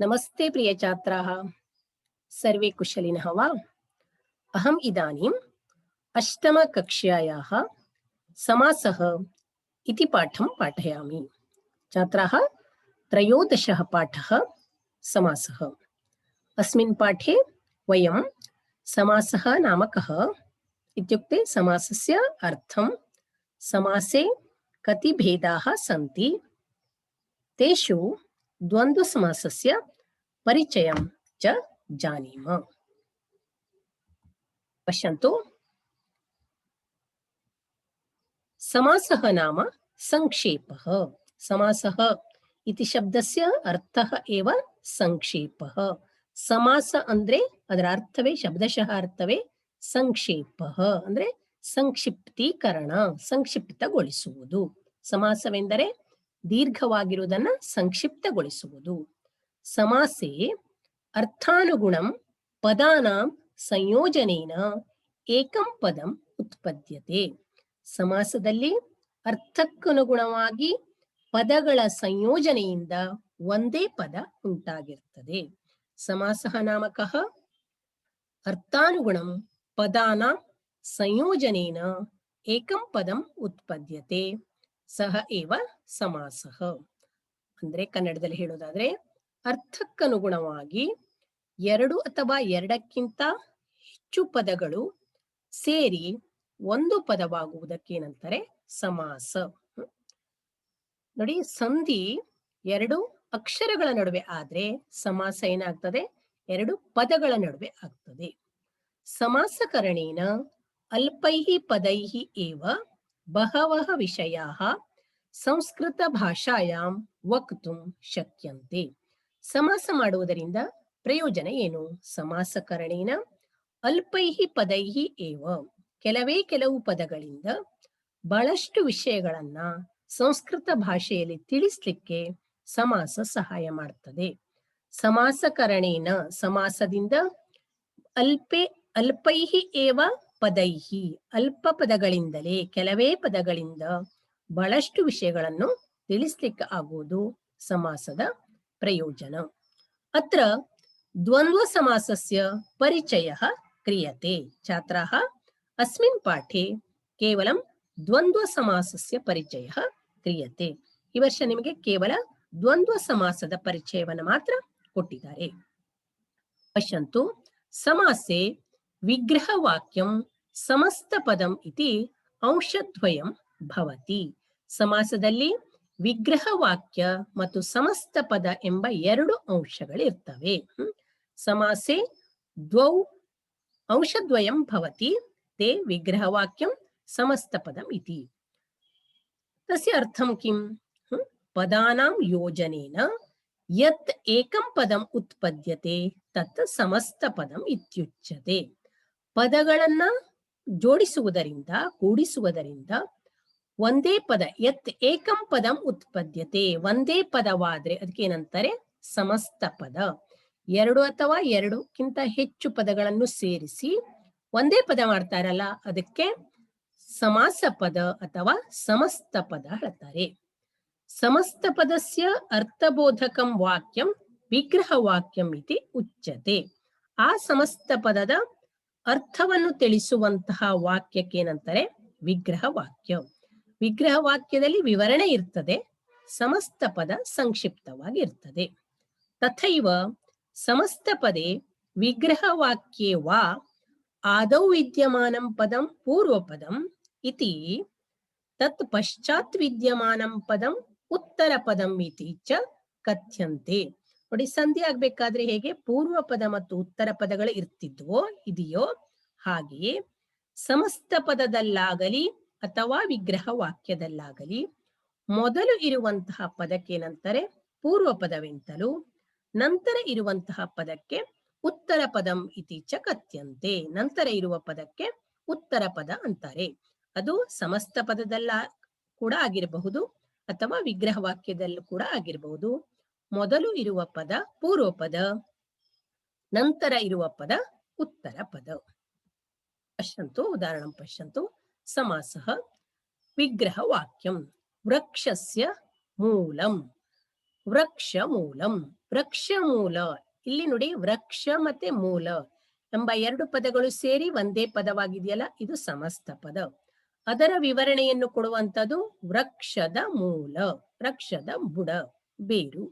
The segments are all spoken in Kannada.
नमस्ते प्रिय छात्राः, सर्वे कुशलिनः वा? अहम् इदानीम् अष्टमकक्ष्यायाः समासः इति पाठं पाठयामि। छात्राः, त्रयोदशः पाठः समासः। अस्मिन् पाठे वयं समासः नाम कः इत्युक्ते समासस्य अर्थं, समासे कति भेदाः सन्ति, तेषु द्वन्द्वसमासस्य परिचयं च जानीम। पश्यन्तु, समासः नाम संक्षेपः। समासः इति शब्दस्य अर्थः एव संक्षेपः। समास ಅಂದ್ರೆ ಅದರ ಅರ್ಥವೇ ಶಬ್ದಶಃ ಅರ್ಥವೇ ಸಂಕ್ಷೇಪಃ ಅಂದ್ರೆ ಸಂಕ್ಷಿಪ್ತೀಕರಣ, ಸಂಕ್ಷಿಪ್ತಗೊಳಿಸುವುದು. ಸಮಾಸವೆಂದರೆ ದೀರ್ಘವಾಗಿರುವುದನ್ನು ಸಂಕ್ಷಿಪ್ತಗೊಳಿಸುವುದು. ಸಮಾಸೆ ಅರ್ಥಾನುಗುಣಂ ಪದಾನಾಂ ಸಂಯೋಜನೇನ ಏಕಂ ಪದಂ ಉತ್ಪದ್ಯತೆ. ಸಮಾಸದಲ್ಲಿ ಅರ್ಥಕ್ಕನುಗುಣವಾಗಿ ಪದಗಳ ಸಂಯೋಜನೆಯಿಂದ ಒಂದೇ ಪದ ಉಂಟಾಗಿರುತ್ತದೆ. ಸಮಾಸಃ ನಾಮ ಕಃ ಅರ್ಥಾನುಗುಣಂ ಪದಾನಾಂ ಸಂಯೋಜನೇನ ಏಕಂ ಪದಂ ಉತ್ಪದ್ಯತೆ ಸಹ ಏವ ಸಮಾಸಃ. ಅಂದ್ರೆ ಕನ್ನಡದಲ್ಲಿ ಹೇಳೋದಾದ್ರೆ, ಅರ್ಥಕ್ಕನುಗುಣವಾಗಿ ಎರಡು ಅಥವಾ ಎರಡಕ್ಕಿಂತ ಹೆಚ್ಚು ಪದಗಳು ಸೇರಿ ಒಂದು ಪದವಾಗುವುದಕ್ಕೇನಂತಾರೆ ಸಮಾಸ. ನೋಡಿ, ಸಂಧಿ ಎರಡು ಅಕ್ಷರಗಳ ನಡುವೆ ಆದ್ರೆ ಸಮಾಸ ಏನಾಗ್ತದೆ? ಎರಡು ಪದಗಳ ನಡುವೆ ಆಗ್ತದೆ. ಸಮಾಸಕರಣೇನ ಅಲ್ಪೈಃ ಪದೈಃ ಏವ ಬಹವಃ ವಿಷಯಾಃ ಸಂಸ್ಕೃತ ಭಾಷಾಯಾಂ ವಕ್ತುಂ ಶಕ್ಯಂತೆ. ಸಮಾಸ ಮಾಡುವುದರಿಂದ ಪ್ರಯೋಜನ ಏನು? ಸಮಾಸಕರಣೇನ ಅಲ್ಪೈಃ ಪದೈಃ ಏವ, ಕೆಲವು ಪದಗಳಿಂದ ಬಹಳಷ್ಟು ವಿಷಯಗಳನ್ನ ಸಂಸ್ಕೃತ ಭಾಷೆಯಲ್ಲಿ ತಿಳಿಸ್ಲಿಕ್ಕೆ ಸಮಾಸ ಸಹಾಯ ಮಾಡ್ತದೆ. ಸಮಾಸಕರಣೇನ ಸಮಾಸದಿಂದ ಅಲ್ಪೈಃ ಏವ ಪದೈಃ, ಅಲ್ಪ ಪದಗಳಿಂದಲೇ, ಕೆಲವೇ ಪದಗಳಿಂದ ಬಹಳಷ್ಟು ವಿಷಯಗಳನ್ನು ತಿಳಿಸ್ಲಿಕ್ಕೆ ಆಗುವುದು ಸಮಾಸದ ಪ್ರಯೋಜನ. ಅತ್ರ ದ್ವಂದ್ವ ಸಮಾಸಸ್ಯ ಪರಿಚಯಃ ಕ್ರಿಯತೆ. ಛಾತ್ರಾಃ, अस्मिन् पाठे केवलं द्वंद्व समासस्य परिचयः क्रियते. ಈ ವರ್ಷ ನಿಮಗೆ ಕೇವಲ ದ್ವಂದ್ವ ಸಮಾಸದ ಪರಿಚಯವನ್ನು ಮಾತ್ರ ಕೊಟ್ಟಿದ್ದಾರೆ. ಪಶ್ಯಂತು, ಸಮಾಸೆ ವಿಗ್ರಹ ವಾಕ್ಯಂ ಸಮಸ್ತ ಪದಂ ಇತಿ ಅಂಶದ್ವಯಂ ಭವತಿ. ಸಮಾಸದಲ್ಲಿ ವಿಗ್ರಹ ವಾಕ್ಯ ಮತ್ತು ಸಮಸ್ತ ಪದ ಎಂಬ ಎರಡು ಅಂಶಗಳಿರ್ತವೆ. ಸಮಾಸೆ ದ್ವೌ ಅಂಶದ್ವಯಂ ಭವತಿ ते विग्रहवाक्यं समस्तपदम् इति. तस्य अर्थं किं? पदानां योजनेन यत् एकं पदम् उत्पद्यते तत् समस्तपदम् इत्युच्यते. ಪದಗಳನ್ನ ಜೋಡಿಸುವುದರಿಂದ, ಕೂಡಿಸುವುದರಿಂದ ಒಂದೇ ಪದ, ಯತ್ ಏಕಂ ಪದಂ ಉತ್ಪದ್ಯತೆ, ಒಂದೇ ಪದವಾದ್ರೆ ಅದಕ್ಕೇನಂತಾರೆ ಸಮಸ್ತ ಪದ. ಎರಡು ಅಥವಾ ಎರಡಕ್ಕಿಂತ ಹೆಚ್ಚು ಪದಗಳನ್ನು ಸೇರಿಸಿ ಒಂದೇ ಪದ ಮಾಡ್ತಾರಲ್ಲ, ಅದಕ್ಕೆ ಸಮಾಸ ಪದ ಅಥವಾ ಸಮಸ್ತ ಪದ ಹೇಳ್ತಾರೆ. ಸಮಸ್ತ ಪದಸ್ಯ ಅರ್ಥಬೋಧಕಂ ವಾಕ್ಯಂ ವಿಗ್ರಹ ವಾಕ್ಯಂ ಇತಿ ಉಚ್ಯತೆ. ಆ ಸಮಸ್ತ ಪದದ ಅರ್ಥವನ್ನು ತಿಳಿಸುವಂತಹ ವಾಕ್ಯಕ್ಕೇನಂತಾರೆ ವಿಗ್ರಹ ವಾಕ್ಯ. ವಿಗ್ರಹ ವಾಕ್ಯದಲ್ಲಿ ವಿವರಣೆ ಇರ್ತದೆ, ಸಮಸ್ತ ಪದ ಸಂಕ್ಷಿಪ್ತವಾಗಿ ಇರ್ತದೆ. ತಥೈವ ಸಮಸ್ತ ಪದೇ ವಿಗ್ರಹ ವಾಕ್ಯೇ ವಾ ಆದೌ ವಿದ್ಯಮಾನಂ ಪದಂ ಪೂರ್ವಪದಂ ಇತಿ ತತ್ ಪಶ್ಚಾತ್ ವಿದ್ಯಮಾನಂ ಪದಂ ಉತ್ತರ ಪದಂ ಇತಿ ಚ ಕಥ್ಯಂತೆ. ನೋಡಿ, ಸಂಧಿ ಆಗ್ಬೇಕಾದ್ರೆ ಹೇಗೆ ಪೂರ್ವ ಪದ ಮತ್ತು ಉತ್ತರ ಪದಗಳು ಇರ್ತಿದ್ವೋ ಇದೆಯೋ, ಹಾಗೆಯೇ ಸಮಸ್ತ ಪದದಲ್ಲಾಗಲಿ ಅಥವಾ ವಿಗ್ರಹ ವಾಕ್ಯದಲ್ಲಾಗಲಿ ಮೊದಲು ಇರುವಂತಹ ಪದಕ್ಕೇನಂತಾರೆ ಪೂರ್ವ ಪದವೆಂತಲೂ, ನಂತರ ಇರುವಂತಹ ಪದಕ್ಕೆ ಉತ್ತರ ಪದಂ ಇತಿ ಚ ಕಥ್ಯಂತೆ. ನಂತರ ಇರುವ ಪದಕ್ಕೆ ಉತ್ತರ ಪದ ಅಂತಾರೆ. ಅದು ಸಮಸ್ತ ಪದದಲ್ಲ ಕೂಡ ಆಗಿರಬಹುದು ಅಥವಾ ವಿಗ್ರಹ ವಾಕ್ಯದಲ್ಲೂ ಕೂಡ ಆಗಿರಬಹುದು. ಮೊದಲು ಇರುವ ಪದ ಪೂರ್ವ ಪದ, ನಂತರ ಇರುವ ಪದ ಉತ್ತರ ಪದ. ಪಶ್ಯಂತು, ಉದಾಹರಣಂ ಪಶ್ಯಂತು. ಸಮಾಸಃ ವಿಗ್ರಹ ವಾಕ್ಯಂ ವೃಕ್ಷಸ್ಯ ಮೂಲಂ. ವೃಕ್ಷ ಮೂಲಂ. ವೃಕ್ಷ ಮೂಲ, ಇಲ್ಲಿ ನೋಡಿ ವೃಕ್ಷ ಮತ್ತೆ ಮೂಲ ಎಂಬ ಎರಡು ಪದಗಳು ಸೇರಿ ಒಂದೇ ಪದವಾಗಿದೆಯಲ್ಲ, ಇದು ಸಮಸ್ತ ಪದ. ಅದರ ವಿವರಣೆಯನ್ನು ಕೊಡುವಂಥದ್ದು ವೃಕ್ಷದ ಮೂಲ, ವೃಕ್ಷದ ಬುಡ, ಬೇರು.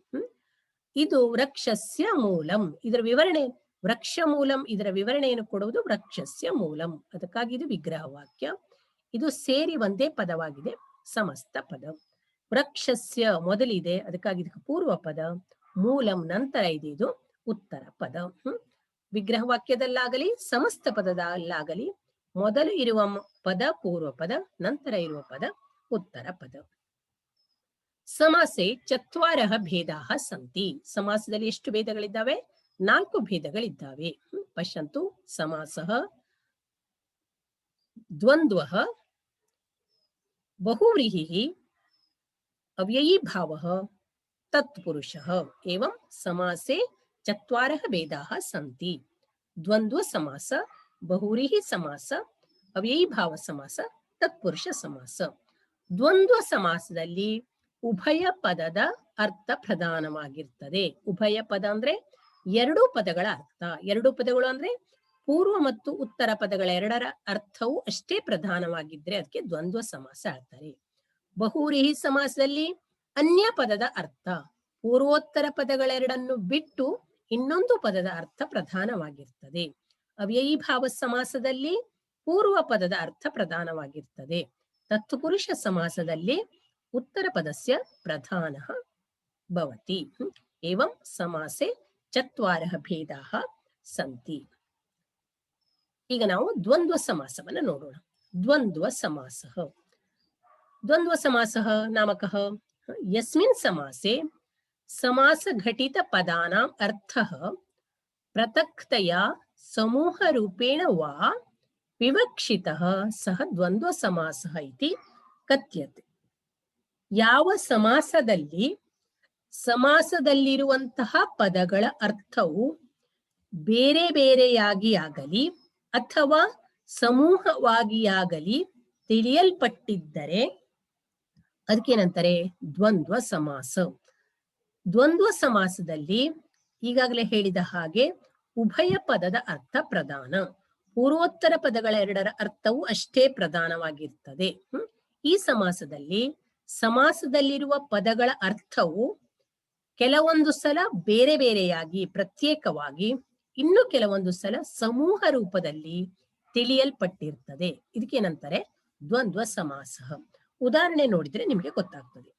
ಇದು ವೃಕ್ಷಸ್ಯ ಮೂಲಂ, ಇದರ ವಿವರಣೆ ವೃಕ್ಷ ಮೂಲಂ, ಇದರ ವಿವರಣೆಯನ್ನು ಕೊಡುವುದು ವೃಕ್ಷಸ್ಯ ಮೂಲಂ. ಅದಕ್ಕಾಗಿ ಇದು ವಿಗ್ರಹ ವಾಕ್ಯ. ಇದು ಸೇರಿ ಒಂದೇ ಪದವಾಗಿದೆ, ಸಮಸ್ತ ಪದ. ವೃಕ್ಷಸ್ಯ ಮೊದಲಿದೆ, ಅದಕ್ಕಾಗಿ ಇದಕ್ಕೆ ಪೂರ್ವ ಪದ. ಮೂಲಂ ನಂತರ ಇದೆ, ಇದು ಉತ್ತರ ಪದ. ವಿಗ್ರಹ ವಾಕ್ಯದಲ್ಲಾಗಲಿ ಸಮಸ್ತ ಪದದಲ್ಲಾಗಲಿ ಮೊದಲು ಇರುವ ಪದ ಪೂರ್ವ ಪದ, ನಂತರ ಇರುವ ಪದ ಉತ್ತರ ಪದ. ಸಮಾಸೆ ಚತ್ವಾರಃ ಭೇದಾಃ ಸಂತಿ. ಸಮಾಸದಲ್ಲಿ ಎಷ್ಟು ಭೇದಗಳಿದ್ದಾವೆ? 4 ಭೇದಗಳಿದ್ದಾವೆ. ಪಶ್ಯಂತು. ಸಮಾಸಃ, ದ್ವಂದ್ವಃ, ಬಹುವ್ರೀಹಿಃ, ಅವ್ಯಯೀಭಾವಃ, ತತ್ಪುರುಷಃ. ಏವಂ ಸಮಾಸೆ ಚತ್ವಾರಃ ಭೇದಾಃ ಸಂತಿ. ದ್ವಂದ್ವ ಸಮಾಸ, ಬಹುವ್ರೀಹಿ ಸಮಾಸ, ಅವ್ಯಯೀಭಾವ ಸಮಾಸ, ತತ್ಪುರುಷ ಸಮಾಸ. ದ್ವಂದ್ವ ಸಮಾಸದಲ್ಲಿ ಉಭಯ ಪದದ ಅರ್ಥ ಪ್ರಧಾನವಾಗಿರ್ತದೆ. ಉಭಯ ಪದ ಅಂದ್ರೆ ಎರಡು ಪದಗಳ ಅರ್ಥ. ಎರಡು ಪದಗಳು ಅಂದ್ರೆ ಪೂರ್ವ ಮತ್ತು ಉತ್ತರ ಪದಗಳ ಎರಡರ ಅರ್ಥವು ಅಷ್ಟೇ ಪ್ರಧಾನವಾಗಿದ್ರೆ ಅದಕ್ಕೆ ದ್ವಂದ್ವ ಸಮಾಸ ಹೇಳ್ತಾರೆ. ಬಹುವ್ರೀಹಿ ಸಮಾಸದಲ್ಲಿ ಅನ್ಯ ಪದದ ಅರ್ಥ, ಪೂರ್ವೋತ್ತರ ಪದಗಳೆರಡನ್ನು ಬಿಟ್ಟು ಇನ್ನೊಂದು ಪದದ ಅರ್ಥ ಪ್ರಧಾನವಾಗಿರ್ತದೆ. ಅವ್ಯಯೀಭಾವ ಸಮಾಸದಲ್ಲಿ ಪೂರ್ವ ಪದದ ಅರ್ಥ ಪ್ರಧಾನವಾಗಿರ್ತದೆ. ತತ್ಪುರುಷ ಸಮಾಸದಲ್ಲಿ ಉತ್ತರ ಪದಸ್ಯ ಪ್ರಧಾನಃ ಭವತಿ. ಏವಂ ಸಮಾಸೆ ಚತ್ವಾರಃ ಭೇದಾಃ ಸಂತಿ. ಈಗ ನಾವು ದ್ವಂದ್ವ ಸಮಾಸವನ್ನು ನೋಡೋಣ. ದ್ವಂದ್ವ ಸಮಾಸಃ. ದ್ವಂದ್ವ ಸಮಾಸಃ ನಾಮಕಃ ಯಸ್ಮಿನ್ ಸಮಾಸೆ ಸಮಾಸ ಘಟಿತ ಪದಾನಾಂ ಅರ್ಥಃ ಪೃಥಕ್ತಯಾ ಸಮೂಹ ರೂಪೇಣ ವಾ ವಿವಕ್ಷಿತಃ ಸಹ ದ್ವಂದ್ವ ಸಮಾಸಃ ಇತಿ ಕಥ್ಯತೆ. ಯಾವ ಸಮಾಸದಲ್ಲಿ ಸಮಾಸದಲ್ಲಿರುವಂತಹ ಪದಗಳ ಅರ್ಥವು ಬೇರೆ ಬೇರೆಯಾಗಿ ಆಗಲಿ ಅಥವಾ ಸಮೂಹವಾಗಿಯಾಗಲಿ ತಿಳಿಯಲ್ಪಟ್ಟಿದ್ದರೆ ಅದಕ್ಕೇನಂತಾರೆ? ದ್ವಂದ್ವ ಸಮಾಸ. ದ್ವಂದ್ವ ಸಮಾಸದಲ್ಲಿ ಈಗಾಗಲೇ ಹೇಳಿದ ಹಾಗೆ ಉಭಯ ಪದದ ಅರ್ಥ ಪ್ರಧಾನ, ಪೂರ್ವೋತ್ತರ ಪದಗಳ ಎರಡರ ಅರ್ಥವು ಅಷ್ಟೇ ಪ್ರಧಾನವಾಗಿರ್ತದೆ. ಈ ಸಮಾಸದಲ್ಲಿ ಸಮಾಸದಲ್ಲಿರುವ ಪದಗಳ ಅರ್ಥವು ಕೆಲವೊಂದು ಸಲ ಬೇರೆ ಬೇರೆಯಾಗಿ ಪ್ರತ್ಯೇಕವಾಗಿ, ಇನ್ನು ಕೆಲವೊಂದು ಸಲ ಸಮೂಹ ರೂಪದಲ್ಲಿ ತಿಳಿಯಲ್ಪಟ್ಟಿರ್ತದೆ. ಇದಕ್ಕೇನಂತಾರೆ? ದ್ವಂದ್ವ ಸಮಾಸ. ಉದಾಹರಣೆ ನೋಡಿದ್ರೆ ನಿಮಗೆ ಗೊತ್ತಾಗ್ತದೆ.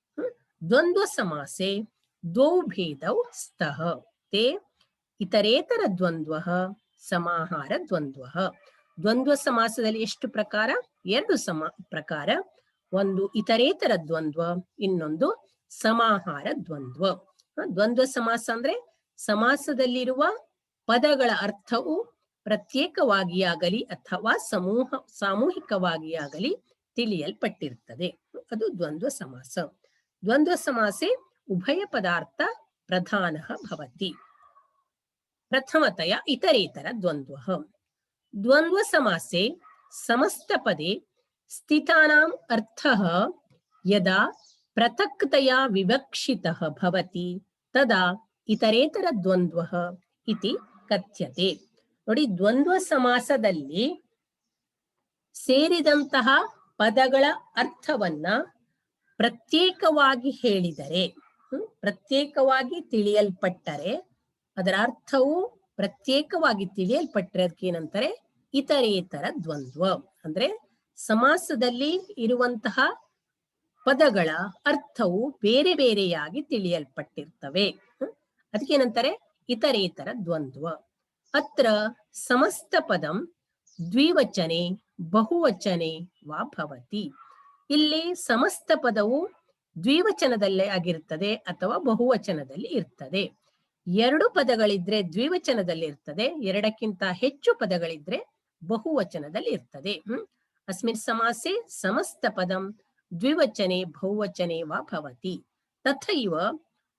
ದ್ವಂದ್ವ ಸಮಾಸೆ ದ್ವೌ ಭೇದೌ ಸ್ತಃ ತೇ ಇತರೇತರ ದ್ವಂದ್ವ ಸಮಾಹಾರ ದ್ವಂದ್ವ. ದ್ವಂದ್ವ ಸಮಾಸದಲ್ಲಿ ಎಷ್ಟು ಪ್ರಕಾರ? 2 ಪ್ರಕಾರ. ಒಂದು ಇತರೇತರ ದ್ವಂದ್ವ, ಇನ್ನೊಂದು ಸಮಾಹಾರ ದ್ವಂದ್ವ. ದ್ವಂದ್ವ ಸಮಾಸ ಅಂದ್ರೆ ಸಮಾಸದಲ್ಲಿರುವ ಪದಗಳ ಅರ್ಥವು ಪ್ರತ್ಯೇಕವಾಗಿಯಾಗಲಿ ಅಥವಾ ಸಾಮೂಹಿಕವಾಗಿಯಾಗಲಿ ತಿಳಿಯಲ್ಪಟ್ಟಿರ್ತದೆ. ಅದು ದ್ವಂದ್ವ ಸಮಾಸ. ದ್ವಂದ್ವ ಸಮಾಸೆ ಉಭಯ ಪದಾರ್ಥ ಪ್ರಧಾನಃ ಭವತಿ. ಪ್ರಥಮತಯ ಇತರೇತರ ದ್ವಂದ್ವ. ದ್ವಂದ್ವ ಸಮಾಸೆ ಸಮಸ್ತ ಪದೇ ಸ್ಥಿತಾನಾಂ ಅರ್ಥಃ ಯದಾ ಪೃಥಕ್ತಯಾ ವಿವಕ್ಷಿತಃ ಭವತಿ ತದಾ ಇತರೇತರ ದ್ವಂದ್ವ ಇತಿ ಕಥ್ಯತೆ. ನೋಡಿ, ದ್ವಂದ್ವ ಸಮಾಸದಲ್ಲಿ ಸೇರಿದಂತಹ ಪದಗಳ ಅರ್ಥವನ್ನ ಪ್ರತ್ಯೇಕವಾಗಿ ಹೇಳಿದರೆ, ಪ್ರತ್ಯೇಕವಾಗಿ ತಿಳಿಯಲ್ಪಟ್ಟರೆ, ಅದರ ಅರ್ಥವು ಪ್ರತ್ಯೇಕವಾಗಿ ತಿಳಿಯಲ್ಪಟ್ಟರೆ ಅದಕ್ಕೇನಂತಾರೆ? ಇತರೇತರ ದ್ವಂದ್ವ. ಅಂದ್ರೆ ಸಮಾಸದಲ್ಲಿ ಇರುವಂತಹ ಪದಗಳ ಅರ್ಥವು ಬೇರೆ ಬೇರೆಯಾಗಿ ತಿಳಿಯಲ್ಪಟ್ಟಿರ್ತವೆ. ಅದಕ್ಕೇನಂತಾರೆ? ಇತರೇತರ ದ್ವಂದ್ವ. ಅತ್ರ ಸಮಸ್ತ ಪದಂ ದ್ವಿವಚನೆ ಬಹುವಚನೆ ವಾ ಭವತಿ. ಇಲ್ಲಿ ಸಮಸ್ತ ಪದವು ದ್ವಿವಚನದಲ್ಲೇ ಆಗಿರ್ತದೆ ಅಥವಾ ಬಹುವಚನದಲ್ಲಿ ಇರ್ತದೆ. 2 ಪದಗಳಿದ್ರೆ ದ್ವಿವಚನದಲ್ಲಿ ಇರ್ತದೆ, 2ಕ್ಕಿಂತ ಹೆಚ್ಚು ಪದಗಳಿದ್ರೆ ಬಹುವಚನದಲ್ಲಿ ಇರ್ತದೆ. ಅಸ್ಮಿನ್ ಸಮಾಸೆ ಸಮಸ್ತ ಪದಂ ದ್ವಿವಚನೆ ಬಹುವಚನೆ ವಾ ಭವತಿ. ತಥೈವ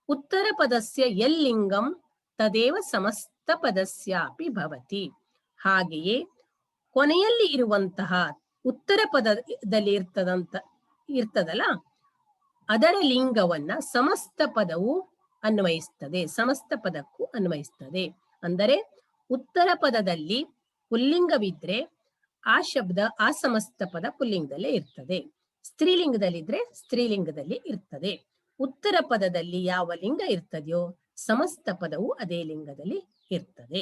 ಉತ್ತರ ಪದಸ್ಯ ಯಲ್ಲಿಂಗಂ ತದೇವ ಸಮಸ್ತ ಪದಸ್ಯಾಪಿ ಭವತಿ. ಹಾಗೆಯೇ ಕೊನೆಯಲ್ಲಿ ಇರುವಂತಹ ಉತ್ತರ ಪದದಲ್ಲಿ ಇರ್ತದಲ್ಲ, ಅದರ ಲಿಂಗವನ್ನ ಸಮಸ್ತ ಪದವು ಅನ್ವಯಿಸ್ತದೆ, ಸಮಸ್ತ ಪದಕ್ಕೂ ಅನ್ವಯಿಸ್ತದೆ. ಅಂದರೆ ಉತ್ತರ ಪದದಲ್ಲಿ ಪುಲ್ಲಿಂಗವಿದ್ರೆ ಆ ಶಬ್ದ ಆ ಸಮಸ್ತ ಪದ ಪುಲ್ಲಿಂಗದಲ್ಲೇ ಇರ್ತದೆ. ಸ್ತ್ರೀಲಿಂಗದಲ್ಲಿದ್ರೆ ಸ್ತ್ರೀಲಿಂಗದಲ್ಲಿ ಇರ್ತದೆ. ಉತ್ತರ ಪದದಲ್ಲಿ ಯಾವ ಲಿಂಗ ಇರ್ತದೆಯೋ ಸಮಸ್ತ ಪದವು ಅದೇ ಲಿಂಗದಲ್ಲಿ ಇರ್ತದೆ.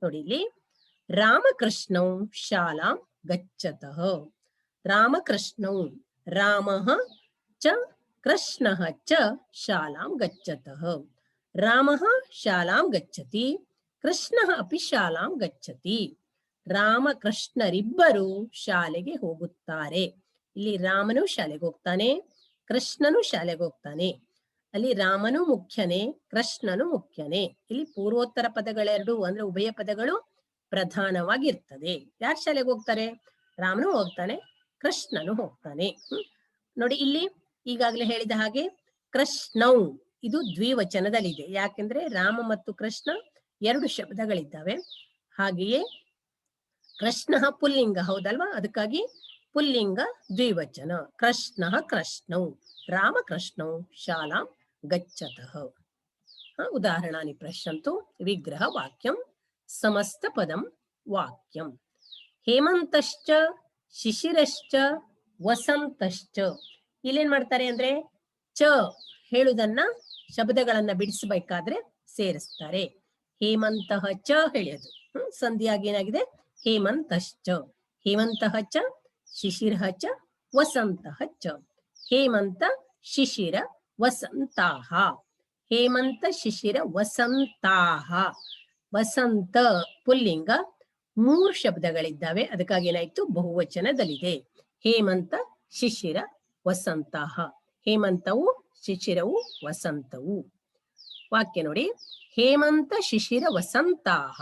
ನೋಡಿ ಇಲ್ಲಿ, ರಾಮಕೃಷ್ಣೌ ಶಾಲಾಂ ಗಚ್ಚತಃ. ರಾಮಕೃಷ್ಣೌ, ರಾಮಃ ಚ ಕೃಷ್ಣಃ ಚ ಶಾಲಾಂ ಗಚ್ಚತಃ. ರಾಮಃ ಶಾಲಾಂ ಗಚ್ಚತಿ, ಕೃಷ್ಣಃ ಅಪಿ ಶಾಲಾಂ ಗಚ್ಚತಿ. ರಾಮಕೃಷ್ಣರಿಬ್ಬರು ಶಾಲೆಗೆ ಹೋಗುತ್ತಾರೆ. ಇಲ್ಲಿ ರಾಮನು ಶಾಲೆಗೆ ಹೋಗ್ತಾನೆ, ಕೃಷ್ಣನು ಶಾಲೆಗೆ ಹೋಗ್ತಾನೆ. ಅಲ್ಲಿ ರಾಮನು ಮುಖ್ಯನೇ, ಕೃಷ್ಣನು ಮುಖ್ಯನೇ. ಇಲ್ಲಿ ಪೂರ್ವೋತ್ತರ ಪದಗಳೆರಡು ಅಂದ್ರೆ ಉಭಯ ಪದಗಳು ಪ್ರಧಾನವಾಗಿರ್ತದೆ. ಯಾರು ಶಾಲೆಗೆ ಹೋಗ್ತಾರೆ? ರಾಮನು ಹೋಗ್ತಾನೆ, ಕೃಷ್ಣನು ಹೋಗ್ತಾನೆ. ನೋಡಿ ಇಲ್ಲಿ ಈಗಾಗಲೇ ಹೇಳಿದ ಹಾಗೆ ಕೃಷ್ಣೌ ಇದು ದ್ವಿವಚನದಲ್ಲಿದೆ. ಯಾಕೆಂದ್ರೆ ರಾಮ ಮತ್ತು ಕೃಷ್ಣ ಎರಡು ಶಬ್ದಗಳಿದ್ದಾವೆ. ಹಾಗೆಯೇ ಕೃಷ್ಣ ಪುಲ್ಲಿಂಗ ಹೌದಲ್ವಾ, ಅದಕ್ಕಾಗಿ ಪುಲ್ಲಿಂಗ ದ್ವಿವಚನ. ಕೃಷ್ಣ ಕೃಷ್ಣೌ, ರಾಮಕೃಷ್ಣೌ ಶಾಲಾಂ ಗಚ್ಚತಃ. ಉದಾಹರಣಾನಿ ಪಶ್ಯಂತು. ವಿಗ್ರಹ ವಾಕ್ಯಂ, ಸಮಸ್ತ ಪದಂ ವಾಕ್ಯಂ. ಹೇಮಂತಶ್ಚ ಶಿಶಿರಶ್ಚ ವಸಂತಶ್ಚ. ಇಲ್ಲೇನ್ ಮಾಡ್ತಾರೆ ಅಂದ್ರೆ ಚ ಹೇಳುದನ್ನ ಶಬ್ದಗಳನ್ನ ಬಿಡಿಸಬೇಕಾದ್ರೆ ಸೇರಿಸ್ತಾರೆ. ಹೇಮಂತಃ ಚ ಹೇಳಿಯೋದು ಸಂಧಿಯಾಗಿ ಏನಾಗಿದೆ? ಹೇಮಂತಶ್ಚ. ಹೇಮಂತಃ ಚ ಶಿಶಿರಃ ಚ ವಸಂತಃ ಚ. ಹೇಮಂತ ಶಿಶಿರ ವಸಂತಾಹ. ಹೇಮಂತ ಶಿಶಿರ ವಸಂತಾಹ. ವಸಂತ ಪುಲ್ಲಿಂಗ, ಮೂರು ಶಬ್ದಗಳಿದ್ದಾವೆ, ಅದಕ್ಕಾಗಿ ಏನಾಯ್ತು? ಬಹುವಚನದಲ್ಲಿದೆ. ಹೇಮಂತ ಶಿಶಿರ ವಸಂತಾಹ. ಹೇಮಂತವು, ಶಿಶಿರವು, ವಸಂತವು. ವಾಕ್ಯ ನೋಡಿ, ಹೇಮಂತ ಶಿಶಿರ ವಸಂತಾಹ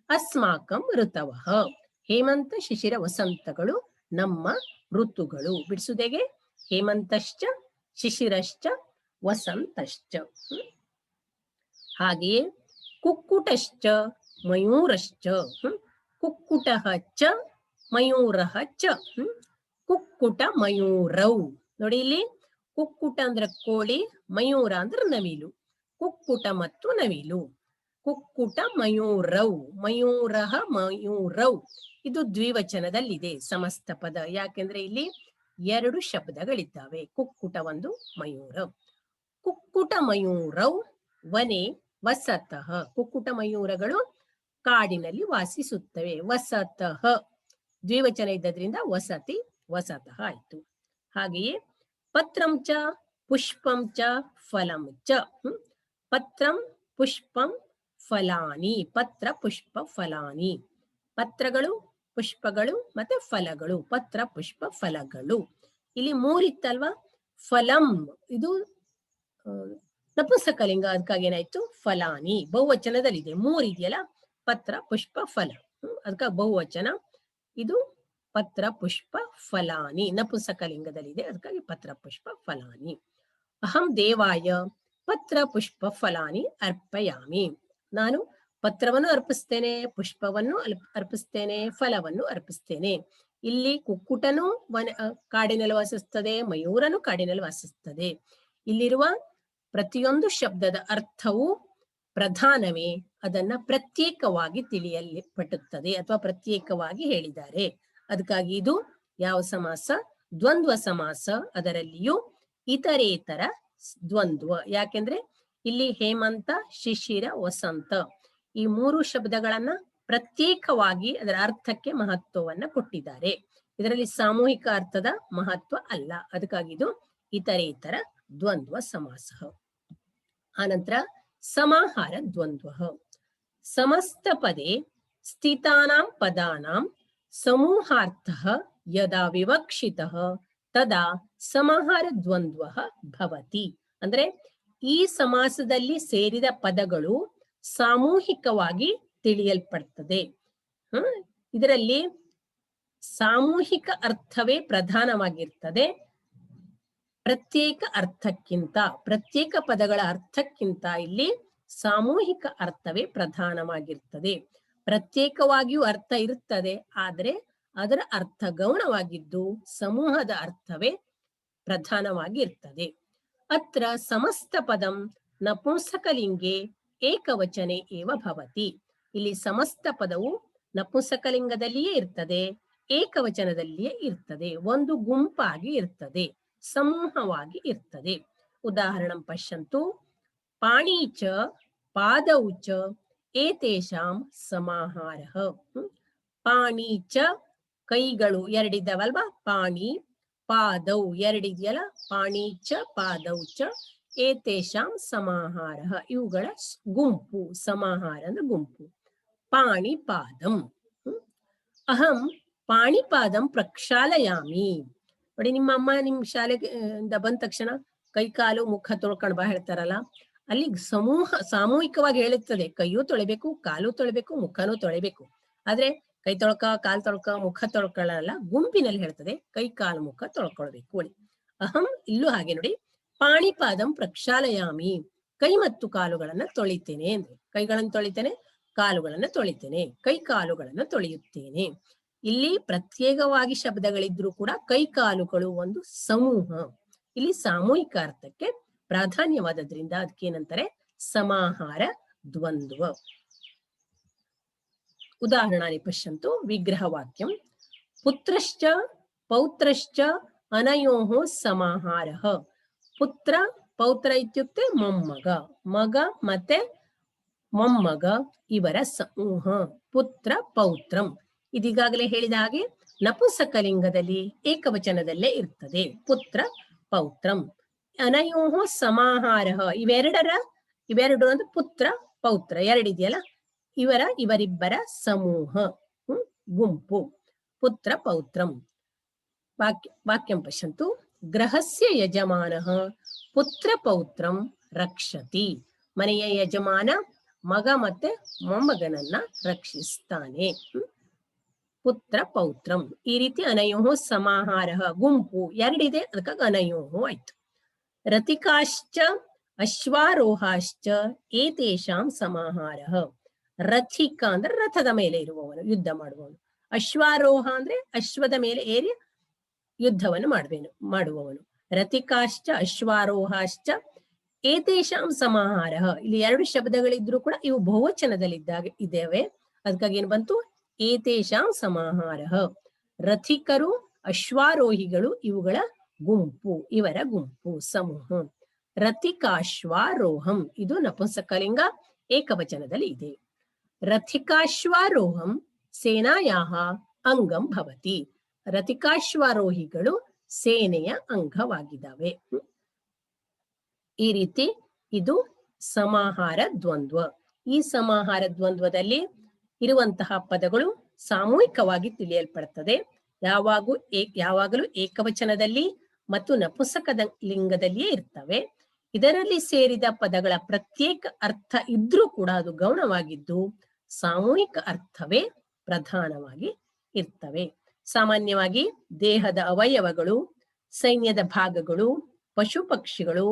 ಅಸ್ಮಾಕಂ ಋತವಃ. ಹೇಮಂತ ಶಿಶಿರ ವಸಂತಗಳು ನಮ್ಮ ಋತುಗಳು. ಬಿಡಿಸುವುದೇಗೆ? ಹೇಮಂತಶ್ಚ ಶಿಶಿರಶ್ಚ ವಸಂತಶ್ಚ. ಹಾಗೆಯೇ ಕುಕ್ಕುಟಶ್ಚ ಮಯೂರಶ್ಚ. ಕುಕ್ಕುಟಃ ಚ ಮಯೂರಃ ಚ. ಕುಕ್ಕುಟ ಮಯೂರೌ. ನೋಡಿ ಇಲ್ಲಿ, ಕುಕ್ಕುಟ ಅಂದ್ರೆ ಕೋಳಿ, ಮಯೂರ ಅಂದ್ರೆ ನವಿಲು. ಕುಕ್ಕುಟ ಮತ್ತು ನವಿಲು. ಕುಕ್ಕುಟ ಮಯೂರೌ, ಮಯೂರಃ ಮಯೂರೌ. ಇದು ದ್ವಿವಚನದಲ್ಲಿದೆ ಸಮಸ್ತ ಪದ. ಯಾಕೆಂದ್ರೆ ಇಲ್ಲಿ ಎರಡು ಶಬ್ದಗಳಿದ್ದಾವೆ, ಕುಕ್ಕುಟ ಒಂದು, ಮಯೂರ. ಕುಕ್ಕುಟ ಮಯೂರೌ ವನೆ ವಸತಃ. ಕುಕ್ಕುಟ ಮಯೂರಗಳು ಕಾಡಿನಲ್ಲಿ ವಾಸಿಸುತ್ತವೆ. ವಸತಃ ದ್ವಿವಚನ ಇದ್ದದ್ರಿಂದ ವಸತಿ, ವಸತಃ ಆಯ್ತು. ಹಾಗೆಯೇ ಪತ್ರಂ ಚ ಪುಷ್ಪಂ ಚ ಫಲಂ ಚ. ಪತ್ರಂ ಪುಷ್ಪಂ ಫಲಾನಿ. ಪತ್ರ ಪುಷ್ಪ ಫಲಾನಿ. ಪತ್ರಗಳು, ಪುಷ್ಪಗಳು ಮತ್ತೆ ಫಲಗಳು. ಪತ್ರ ಪುಷ್ಪ ಫಲಗಳು. ಇಲ್ಲಿ ಮೂರಿತ್ತಲ್ವಾ? ಫಲಂ ಇದು ನಪುಂಸಕಲಿಂಗ, ಅದಕ್ಕಾಗಿ ಏನಾಯ್ತು? ಫಲಾನಿ. ಬಹುವಚನದಲ್ಲಿದೆ, ಮೂರಿದೆಯಲ್ಲ, ಪತ್ರ ಪುಷ್ಪ ಫಲ, ಅದಕ್ಕಾಗಿ ಬಹುವಚನ. ಇದು ಪತ್ರ ಪುಷ್ಪ ಫಲಾನಿ ನಪುಂಸಕಲಿಂಗದಲ್ಲಿದೆ, ಅದಕ್ಕಾಗಿ ಪತ್ರ ಪುಷ್ಪ ಫಲಾನಿ. ಅಹಂ ದೇವಾಯ ಪತ್ರ ಪುಷ್ಪ ಫಲಾನಿ ಅರ್ಪಯಾಮಿ. ನಾನು ಪತ್ರವನ್ನು ಅರ್ಪಿಸ್ತೇನೆ, ಪುಷ್ಪವನ್ನು ಅರ್ಪಿಸ್ತೇನೆ, ಫಲವನ್ನು ಅರ್ಪಿಸ್ತೇನೆ. ಇಲ್ಲಿ ಕುಕ್ಕುಟನು ಕಾಡಿನಲ್ಲಿ ವಾಸಿಸ್ತದೆ, ಮಯೂರನು ಕಾಡಿನಲ್ಲಿ ವಾಸಿಸ್ತದೆ. ಇಲ್ಲಿರುವ ಪ್ರತಿಯೊಂದು ಶಬ್ದದ ಅರ್ಥವು ಪ್ರಧಾನವೇ, ಅದನ್ನ ಪ್ರತ್ಯೇಕವಾಗಿ ತಿಳಿಯಲ್ಪಡುತ್ತದೆ ಅಥವಾ ಪ್ರತ್ಯೇಕವಾಗಿ ಹೇಳಿದ್ದಾರೆ. ಅದಕ್ಕಾಗಿ ಇದು ಯಾವ ಸಮಾಸ? ದ್ವಂದ್ವ ಸಮಾಸ. ಅದರಲ್ಲಿಯೂ ಇತರೇತರ ದ್ವಂದ್ವ. ಯಾಕೆಂದ್ರೆ ಇಲ್ಲಿ ಹೇಮಂತ, ಶಿಶಿರ, ವಸಂತ ಈ ಮೂರು ಶಬ್ದಗಳನ್ನ ಪ್ರತ್ಯೇಕವಾಗಿ ಅದರ ಅರ್ಥಕ್ಕೆ ಮಹತ್ವವನ್ನ ಕೊಟ್ಟಿದ್ದಾರೆ. ಇದರಲ್ಲಿ ಸಾಮೂಹಿಕ ಅರ್ಥದ ಮಹತ್ವ ಅಲ್ಲ, ಅದಕ್ಕಾಗಿ ಇದು ಇತರೇತರ ದ್ವಂದ್ವ ಸಮಾಸ. ಆನಂತರ ಸಮಾಹಾರ ದ್ವಂದ್ವ. ಸಮಸ್ತ ಪದೇ ಸ್ಥಿತಾನಾಂ ಪದಾನಾಂ ಸಮೂಹಾರ್ಥಃ ಯದಾ ವಿವಕ್ಷಿತಃ ತದಾ ಸಮಾಹಾರ ದ್ವಂದ್ವ ಭವತಿ. ಅಂದ್ರೆ ಈ ಸಮಾಸದಲ್ಲಿ ಸೇರಿದ ಪದಗಳು ಸಾಮೂಹಿಕವಾಗಿ ತಿಳಿಯಲ್ಪಡ್ತದೆ. ಇದರಲ್ಲಿ ಸಾಮೂಹಿಕ ಅರ್ಥವೇ ಪ್ರಧಾನವಾಗಿರ್ತದೆ, ಪ್ರತ್ಯೇಕ ಅರ್ಥಕ್ಕಿಂತ, ಪ್ರತ್ಯೇಕ ಪದಗಳ ಅರ್ಥಕ್ಕಿಂತ ಇಲ್ಲಿ ಸಾಮೂಹಿಕ ಅರ್ಥವೇ ಪ್ರಧಾನವಾಗಿರ್ತದೆ. ಪ್ರತ್ಯೇಕವಾಗಿಯೂ ಅರ್ಥ ಇರುತ್ತದೆ, ಆದರೆ ಅದರ ಅರ್ಥ ಗೌಣವಾಗಿದ್ದು ಸಮೂಹದ ಅರ್ಥವೇ ಪ್ರಧಾನವಾಗಿ ಇರ್ತದೆ. ಅತ್ರ ಸಮಸ್ತ ಪದಂ ನಪುಂಸಕಲಿಂಗೆ ಏಕವಚನೆ ಏವ ಭವತಿ. ಇಲ್ಲಿ ಸಮಸ್ತ ಪದವು ನಪುಂಸಕಲಿಂಗದಲ್ಲಿಯೇ ಇರ್ತದೆ, ಏಕವಚನದಲ್ಲಿಯೇ ಇರ್ತದೆ, ಒಂದು ಗುಂಪಾಗಿ ಇರ್ತದೆ, ಸಮೂಹವಾಗಿ ಇರ್ತದೆ. ಉದಾಹರಣಂ ಪಶ್ಯಂತು. ಪಾಣೀಚ ಪಾದೌಚ ಏತೇಷಾಂ ಸಮಾಹಾರಃ. ಪಾಣೀಚ ಕೈಗಳು ಎರಡಿದ್ದಾವಲ್ವಾ, ಪಾಣಿ ಪಾದೌ ಎರಡಿದೆಯಲ್ಲ, ಪಾಣೀಚ ಪಾದೌಚ ಏತೇಷಾಂ ಸಮಾಹಾರಃ, ಇವುಗಳ ಗುಂಪು. ಸಮಾಹಾರ ಅಂದ್ರೆ ಗುಂಪು. ಪಾಣಿಪಾದಂ. ಅಹಂ ಪಾಣಿಪಾದಂ ಪ್ರಕ್ಷಾಲಯಾಮಿ. ನೋಡಿ, ನಿಮ್ಮ ಅಮ್ಮ ನಿಮ್ ಶಾಲೆಯಿಂದ ಬಂದ ತಕ್ಷಣ ಕೈ ಕಾಲು ಮುಖ ತೊಳ್ಕೊಂಡ್ ಬಾ ಹೇಳ್ತಾರಲ್ಲ, ಅಲ್ಲಿ ಸಾಮೂಹಿಕವಾಗಿ ಹೇಳುತ್ತದೆ, ಕೈಯೂ ತೊಳಿಬೇಕು, ಕಾಲು ತೊಳಿಬೇಕು, ಮುಖನೂ ತೊಳಿಬೇಕು. ಆದ್ರೆ ಕೈ ತೊಳ್ಕ, ಕಾಲು ತೊಳ್ಕ, ಮುಖ ತೊಳ್ಕೊಳ್ಳಲ್ಲ, ಗುಂಪಿನಲ್ಲಿ ಹೇಳ್ತದೆ ಕೈ ಕಾಲು ಮುಖ ತೊಳ್ಕೊಳ್ಬೇಕು. ನೋಡಿ, ಅಹಂ ಇಲ್ಲೂ ಹಾಗೆ ನೋಡಿ, ಪಾಣಿಪಾದಂ ಪ್ರಕ್ಷಾಲಯಾಮಿ, ಕೈ ಮತ್ತು ಕಾಲುಗಳನ್ನ ತೊಳಿತೇನೆ ಅಂದ್ರೆ, ಕೈಗಳನ್ನು ತೊಳಿತೇನೆ, ಕಾಲುಗಳನ್ನ ತೊಳಿತೇನೆ, ಕೈ ಕಾಲುಗಳನ್ನು ತೊಳೆಯುತ್ತೇನೆ. ಇಲ್ಲಿ ಪ್ರತ್ಯೇಕವಾಗಿ ಶಬ್ದಗಳಿದ್ರೂ ಕೂಡ ಕೈ ಕಾಲುಗಳು ಒಂದು ಸಮೂಹ. ಇಲ್ಲಿ ಸಾಮೂಹಿಕ ಅರ್ಥಕ್ಕೆ ಪ್ರಾಧಾನ್ಯವಾದದ್ರಿಂದ ಅದಕ್ಕೇನಂತಾರೆ, ಸಮಾಹಾರ ದ್ವಂದ್ವ. ಉದಾಹರಣಾನಿ ಪಶ್ಯಂತು. ವಿಗ್ರಹವಾಕ್ಯಂ. ಪುತ್ರಶ್ಚ ಪೌತ್ರಶ್ಚ ಅನಯೋಃ ಸಮಾಹಾರಃ. ಪುತ್ರ ಪೌತ್ರ ಇತ್ಯುಕ್ತೆ ಮೊಮ್ಮಗ, ಮಗ ಮತ್ತೆ ಮೊಮ್ಮಗ ಇವರ ಸಮೂಹ ಪುತ್ರ ಪೌತ್ರಂ. ಇದೀಗಾಗಲೇ ಹೇಳಿದ ಹಾಗೆ ನಪುಂಸಕಲಿಂಗದಲ್ಲಿ ಏಕವಚನದಲ್ಲೇ ಇರ್ತದೆ, ಪುತ್ರ ಪೌತ್ರಂ. ಅನಯೋಃ ಸಮಾಹಾರಃ, ಇವೆರಡು ಅಂದ್ರೆ ಪುತ್ರ ಪೌತ್ರ ಎರಡಿದೆಯಲ್ಲ, ಇವರಿಬ್ಬರ ಸಮೂಹ, ಗುಂಪು, ಪುತ್ರ ಪೌತ್ರಂ. ವಾಕ್ಯಂ ಪಶ್ಯಂತು. ಗೃಹಸ್ಯ ಯಜಮಾನಃ ಪುತ್ರ ಪೌತ್ರಂ ರಕ್ಷತಿ. ಮನೆಯ ಯಜಮಾನ ಮಗ ಮತ್ತೆ ಮೊಮ್ಮಗನನ್ನ ರಕ್ಷಿಸ್ತಾನೆ. ಪುತ್ರ ಪೌತ್ರಂ. ಈ ರೀತಿ ಅನಯೋಃ ಸಮಾಹಾರಃ, ಗುಂಪು ಎರಡಿದೆ, ಅದಕ್ಕಾಗಿ ಅನಯೋಃ ಆಯ್ತು. ರಥಿಕಾಶ್ಚ ಅಶ್ವಾರೋಹಾಶ್ಚ ಏತೇಷಾಂ ಸಮಾಹಾರಃ. ರಥಿಕ ಅಂದ್ರೆ ರಥದ ಮೇಲೆ ಇರುವವನು, ಯುದ್ಧ ಮಾಡುವವನು. ಅಶ್ವಾರೋಹ ಅಂದ್ರೆ ಅಶ್ವದ ಮೇಲೆ ಏರಿ ಯುದ್ಧವನ್ನು ಮಾಡುವವನು. ರಥಿಕಾಶ್ಚ ಅಶ್ವಾರೋಹಾಶ್ಚ ಏತೇಷಾಂ ಸಮಾಹಾರಃ. ಇಲ್ಲಿ ಎರಡು ಶಬ್ದಗಳಿದ್ರೂ ಕೂಡ ಇವು ಬಹುವಚನದಲ್ಲಿದ್ದಾಗ ಇದ್ದೇವೆ, ಅದಕ್ಕಾಗಿ ಏನ್ ಬಂತು, ಏತೇಷಾಂ ಸಮಾಹಾರಃ. ರಥಿಕರು ಅಶ್ವಾರೋಹಿಗಳು ಇವುಗಳ ಗುಂಪು, ಇವರ ಗುಂಪು, ಸಮೂಹ. ರಥಿಕಾಶ್ವಾರೋಹಂ ಇದು ನಪುಂಸಕಲಿಂಗ, ಏಕವಚನದಲ್ಲಿ ಇದೆ. ರಥಿಕಾಶ್ವಾರೋಹಂ ಸೇನಾಯಾಹ ಅಂಗಂ ಭವತಿ. ರಥಿಕಾಶ್ವಾರೋಹಿಗಳು ಸೇನೆಯ ಅಂಗವಾಗಿದ್ದಾವೆ. ಈ ರೀತಿ ಇದು ಸಮಾಹಾರ ದ್ವಂದ್ವ. ಈ ಸಮಾಹಾರ ದ್ವಂದ್ವದಲ್ಲಿ ಇರುವಂತಹ ಪದಗಳು ಸಾಮೂಹಿಕವಾಗಿ ತಿಳಿಯಲ್ಪಡುತ್ತದೆ. ಯಾವಾಗಲೂ ಏಕವಚನದಲ್ಲಿ ಮತ್ತು ನಪುಂಸಕದ ಲಿಂಗದಲ್ಲಿಯೇ ಇರ್ತವೆ. ಇದರಲ್ಲಿ ಸೇರಿದ ಪದಗಳ ಪ್ರತ್ಯೇಕ ಅರ್ಥ ಇದ್ರೂ ಕೂಡ ಅದು ಗೌಣವಾಗಿದ್ದು ಸಾಮೂಹಿಕ ಅರ್ಥವೇ ಪ್ರಧಾನವಾಗಿ ಇರ್ತವೆ. ಸಾಮಾನ್ಯವಾಗಿ ದೇಹದ ಅವಯವಗಳು, ಸೈನ್ಯದ ಭಾಗಗಳು, ಪಶು ಪಕ್ಷಿಗಳು,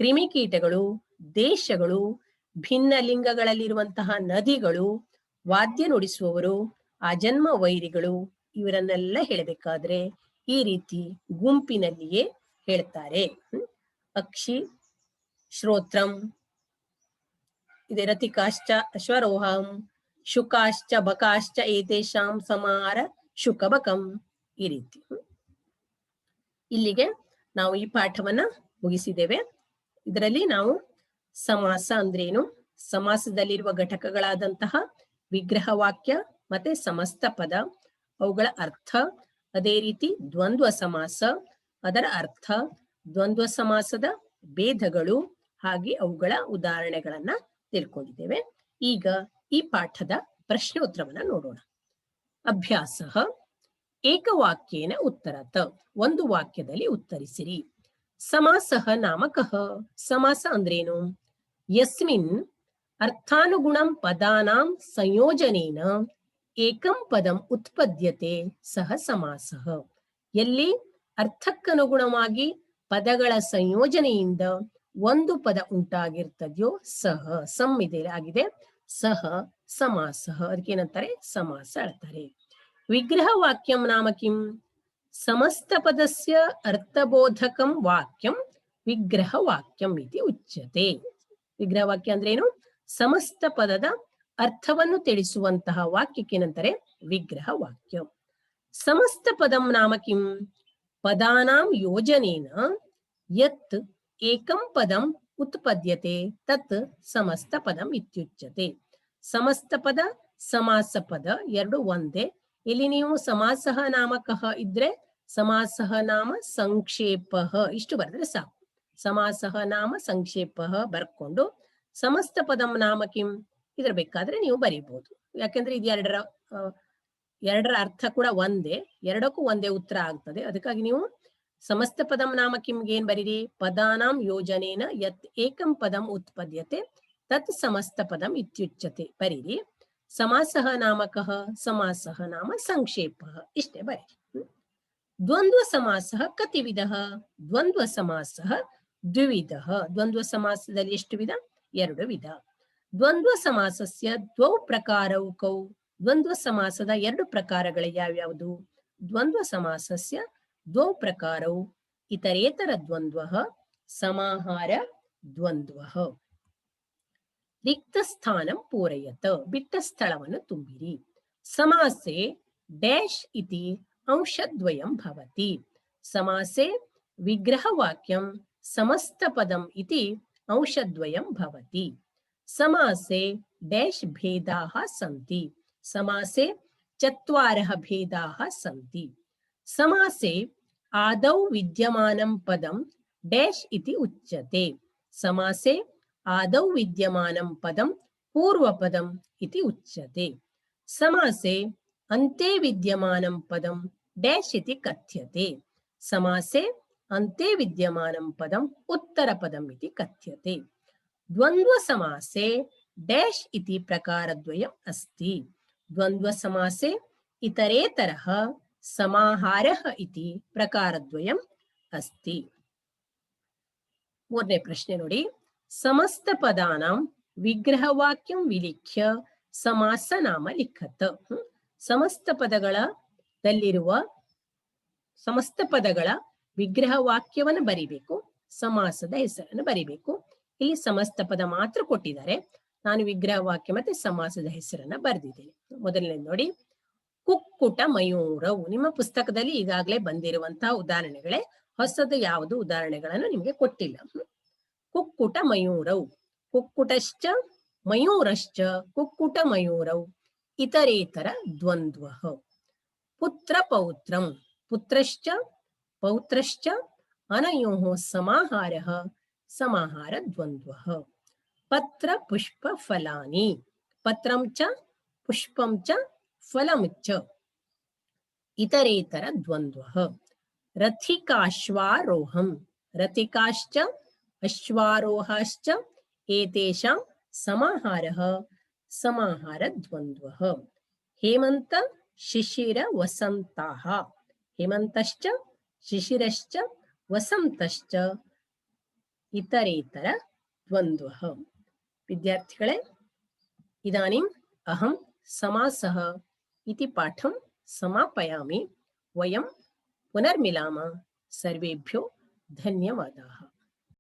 ಕ್ರಿಮಿಕೀಟಗಳು, ದೇಶಗಳು, ಭಿನ್ನ ಲಿಂಗಗಳಲ್ಲಿರುವಂತಹ ನದಿಗಳು, ವಾದ್ಯ ನುಡಿಸುವವರು, ಅಜನ್ಮ ವೈರಿಗಳು, ಇವರನ್ನೆಲ್ಲ ಹೇಳಬೇಕಾದ್ರೆ ಈ ರೀತಿ ಗುಂಪಿನಲ್ಲಿಯೇ ಹೇಳ್ತಾರೆ. ಅಕ್ಷಿ ಶ್ರೋತ್ರಂ ಇದೆ. ರಥಿಕಾಶ್ಚ ಅಶ್ವರೋಹಂ, ಶುಕಾಶ್ಚ ಬಕಾಶ್ಚ ಏತೇಷಾಂ ಸಮಾಹಾರ ಶುಕಬಕಂ. ಈ ರೀತಿ ಇಲ್ಲಿಗೆ ನಾವು ಈ ಪಾಠವನ್ನ ಮುಗಿಸಿದ್ದೇವೆ. ಇದರಲ್ಲಿ ನಾವು ಸಮಾಸ ಅಂದ್ರೇನು, ಸಮಾಸದಲ್ಲಿರುವ ಘಟಕಗಳಾದಂತಹ ವಿಗ್ರಹ ವಾಕ್ಯ ಮತ್ತೆ ಸಮಸ್ತ ಪದ, ಅವುಗಳ ಅರ್ಥ, ಅದೇ ರೀತಿ ದ್ವಂದ್ವ ಸಮಾಸ, ಅದರ ಅರ್ಥ, ದ್ವಂದ್ವ ಸಮಾಸದ ಭೇದಗಳು, ಹಾಗೆ ಅವುಗಳ ಉದಾಹರಣೆಗಳನ್ನ ತಿಳ್ಕೊಂಡಿದ್ದೇವೆ. ಈಗ ಈ ಪಾಠದ ಪ್ರಶ್ನೆ ಉತ್ತರವನ್ನ ನೋಡೋಣ. ಅಭ್ಯಾಸ. ಏಕವಾಕ್ಯೇನ ಉತ್ತರತ. ಒಂದು ವಾಕ್ಯದಲ್ಲಿ ಉತ್ತರಿಸಿರಿ. ಸಮಾಸಃ ನಾಮಕಃ. ಸಮಾಸ ಅಂದ್ರೇನು? ಯಸ್ಮಿನ್ ಅರ್ಥಾನುಗುಣಂ ಪದಾನಾಂ ಸಂಯೋಜನೇನ ಏಕಂ ಪದಂ ಉತ್ಪದ್ಯತೆ ಸಹ ಸಮಾಸಃ. ಎಲ್ಲಿ ಅರ್ಥಕ್ಕನುಗುಣವಾಗಿ ಪದಗಳ ಸಂಯೋಜನೆಯಿಂದ ಒಂದು ಪದ ಉಂಟಾಗಿರ್ತದೆಯೋ ಸಹ, ಸಮ್ ಇದೆ ಆಗಿದೆ, ಸಹ ಸಮಾಸಃ. ಅದಕ್ಕೇನಂತಾರೆ? ಸಮಾಸ ಹೇಳ್ತಾರೆ. ವಿಗ್ರಹ ವಾಕ್ಯಂ ನಾಮ ಕಿಂ? ಸಮಸ್ತ ಪದಸ್ಯ ಅರ್ಥಬೋಧಕಂ ವಾಕ್ಯಂ ವಿಗ್ರಹ ವಾಕ್ಯಂ ಇತಿ ಉಚ್ಯತೆ. ವಿಗ್ರಹ ವಾಕ್ಯ ಅಂದ್ರೆ ಏನು? ಸಮಸ್ತ ಪದದ ಅರ್ಥವನ್ನು ತಿಳಿಸುವಂತಹ ವಾಕ್ಯಕ್ಕೆ ಏನಂತಾರೆ? ವಿಗ್ರಹ ವಾಕ್ಯ. ಸಮಸ್ತ ಪದಂ ನಾಮ ಕಿಂ? ಪದಾನಾಂ ಯೋಜನೇನ ಯತ್ ಏಕಂ ಪದಂ ಉತ್ಪದ್ಯತೆ ತತ್ ಸಮಸ್ತ ಪದಂ ಇತ್ಯುಚ್ಯತೆ. ಸಮಸ್ತ ಪದ, ಸಮಾಸ ಪದ ಎರಡು ಒಂದೇ. ಇಲ್ಲಿ ನೀವು ಸಮಾಸಃ ನಾಮಕಃ ಇದ್ರೆ ಸಮಾಸಃ ನಾಮ ಸಂಕ್ಷೇಪಃ ಇಷ್ಟು ಬರೆದ್ರೆ ಸಾಕು. ಸಮಾಸಃ ನಾಮ ಸಂಕ್ಷೇಪಃ ಬರ್ಕೊಂಡು ಸಮಸ್ತ ಪದಂ ನಾಮ ಕಿಂ ಇದ್ರ ಬೇಕಾದ್ರೆ ನೀವು ಬರೀಬಹುದು. ಯಾಕೆಂದ್ರೆ ಇದು ಎರಡರ ಅರ್ಥ ಕೂಡ ಒಂದೇ, ಎರಡಕ್ಕೂ ಒಂದೇ ಉತ್ತರ ಆಗ್ತದೆ. ಅದಕ್ಕಾಗಿ ನೀವು ಸಮಸ್ತ ಪದಂ ನಾಮ ಕಿಂಗೆ ಏನ್ ಬರೀರಿ? ಪದಾನಾಂ ಯೋಜನೇನ ಯತ್ ಏಕಂ ಪದಂ ಉತ್ಪದ್ಯತೆ ತತ್ ಸಮಸ್ತ ಪದಂ ಇತ್ಯುಚ್ಯತೆ ಬರೀರಿ. ಸಮಾಸಃ ನಾಮಕಃ, ಸಮಾಸಃ ನಾಮ ಸಂಕ್ಷೇಪಃ ಇಷ್ಟೇ ಬರೀರಿ. ದ್ವಂದ್ವ ಸಮಾಸಃ ಕತಿವಿಧಃ? ದ್ವಂದ್ವ ಸಮಾಸಃ ದ್ವಿವಿಧಃ. ದ್ವಂದ್ವ ಸಮಾಸದಲ್ಲಿ ಎಷ್ಟು ವಿಧ? ಎರಡು ವಿಧ. ದ್ವಂದ್ವ ಸಮಾಸಸ್ಯ ದ್ವೌ ಪ್ರಕಾರೌ ಕೌ? ದ್ವಂದ್ವ ಸಮಾಸದ ಎರಡು ಪ್ರಕಾರಗಳು ಯಾವ್ಯಾವುದು? ದ್ವಂದ್ವ ಸಮಾಸಸ್ಯ ದ್ವೌ ಪ್ರಕಾರೌ ಇತರೇತರ ದ್ವಂದ್ವಃ ಸಮಾಹಾರ ದ್ವಂದ್ವಃ. ರಿಕ್ತ ಸ್ಥಾನಂ ಪೂರಯತ, ಬಿಟ್ಟ ಸ್ಥಳವನ್ನು ತುಂಬಿರಿ. ಸಮಾಸೆ ಡ್ಯಾಶ್ ಇತಿ ಅಂಶದ್ವಯಂ ಭವತಿ. ಸಮಾಸೆ ವಿಗ್ರಹ ವಾಕ್ಯಂ ಸಮಸ್ತ ಪದಂ ಇತಿ ಅಂಶದ್ವಯಂ ಭವತಿ. ಸಮಾಸೆ ಡ್ಯಾಶ್ ಭೇದಾಃ ಸಂತಿ. ಸಮಾಸೆ ಚತ್ವಾರಃ ಭೇದಾಃ ಸಂತಿ. ಸಮಾಸೆ ಆದೌ ವಿದ್ಯಮಾನಂ ಪದಂ ಡ್ಯಾಶ್ ಇತಿ ಉಚ್ಯತೆ. ಸಮಾಸೆ ಆದೌ ವಿದ್ಯಮಾನಂ ಪದಂ ಪೂರ್ವಪದಂ ಇತಿ ಉಚ್ಯತೆ. ಸಮಾಸೆ ಅಂತೆ ವಿದ್ಯಮಾನಂ ಪದಂ ಡ್ಯಾಶ್ ಇತಿ ಕಥ್ಯತೆ. ಸಮಾಸೆ ಅಂತೆ ವಿದ್ಯಮಾನಂ ಪದಂ ಉತ್ತರಪದಂ ಇತಿ ಕಥ್ಯತೆ. ದ್ವಂದ್ವ ಸಮಾಸೆ ಡ್ಯಾಶ್ ಇತಿ ಪ್ರಕಾರದ್ವಯಂ ಅಸ್ತಿ. ದ್ವಂದ್ವ ಸಮಾಸೆ ಇತರೇತರಃ ಸಮಾಹಾರಃ ಇತಿ ಪ್ರಕಾರದ್ವಯಂ ಅಸ್ತಿ. ಮೂರನೇ ಪ್ರಶ್ನೆ ನೋಡಿ. ಸಮಸ್ತ ಪದಾನಾಂ ವಿಗ್ರಹ ವಾಕ್ಯಂ ವಿಲಿಖ್ಯ ಸಮಾಸ ನಾಮ ಲಿಖತ. ಸಮಸ್ತ ಪದಗಳ ವಿಗ್ರಹ ವಾಕ್ಯವನ್ನು ಬರಿಬೇಕು, ಸಮಾಸದ ಹೆಸರನ್ನು ಬರಿಬೇಕು. ಇಲ್ಲಿ ಸಮಸ್ತ ಪದ ಮಾತ್ರ ಕೊಟ್ಟಿದ್ದಾರೆ, ನಾನು ವಿಗ್ರಹ ವಾಕ್ಯ ಮತ್ತೆ ಸಮಾಸದ ಹೆಸರನ್ನ ಬರೆದಿದ್ದೇನೆ. ಮೊದಲನೇ ನೋಡಿ, ಕುಕ್ಕುಟ ಮಯೂರವು. ನಿಮ್ಮ ಪುಸ್ತಕದಲ್ಲಿ ಈಗಾಗಲೇ ಬಂದಿರುವಂತಹ ಉದಾಹರಣೆಗಳೇ, ಹೊಸದು ಯಾವುದು ಉದಾಹರಣೆಗಳನ್ನು ನಿಮಗೆ ಕೊಟ್ಟಿಲ್ಲ. ಕುಕ್ಕುಟ ಮಯೂರವು, ಕುಕ್ಕುಟಶ್ಚ ಮಯೂರಶ್ಚ ಕುಕ್ಕುಟ ಮಯೂರವು ಇತರೇತರ ದ್ವಂದ್ವಃ. ಪುತ್ರ ಪೌತ್ರಂ, ಪುತ್ರಶ್ಚ ಪೌತ್ರಶ್ಚ ಅನಯೋಃ ಸಮಾಹಾರಃ ಸಮಾಹಾರ ದ್ವಂದ್ವಃ. ಪತ್ರ ಪುಷ್ಪ ಫಲಾನಿ, ಪತ್ರಂ ಚ ಪುಷ್ಪಂ ಚ ಫಲಂ ಚ ಇತರೇತರ ದ್ವಂದ್ವಃ. ರಥಿಕಾಶ್ವಾರೋಹಂ, ರಥಿಕಾಶ್ಚ ಅಶ್ವಾರೋಹಾಶ್ಚ ಏತೇಷಾಂ ಸಮಾಹಾರಃ ಸಮಾಹಾರ ದ್ವಂದ್ವಃ. ಹೇಮಂತ ಶಿಶಿರ ವಸಂತಾಃ, ಹೇಮಂತಶ್ಚ ಶಿಶಿರಶ್ಚ ವಸಂತಶ್ಚ ಇತರೇತರ ದ್ವಂದ್ವಃ. ವಿದ್ಯಾರ್ಥಿಗಳೇ, ಇದಾನಿಂ ಅಹಂ ಸಮಾಸಃ ಇತಿ ಪಾಠಂ ಸಮಾಪಯಾಮಿ. ವಯಂ ಪುನರ್ಮಿಲಾಮ. ಸರ್ವೇಭ್ಯೋ ಧನ್ಯವಾದಾः.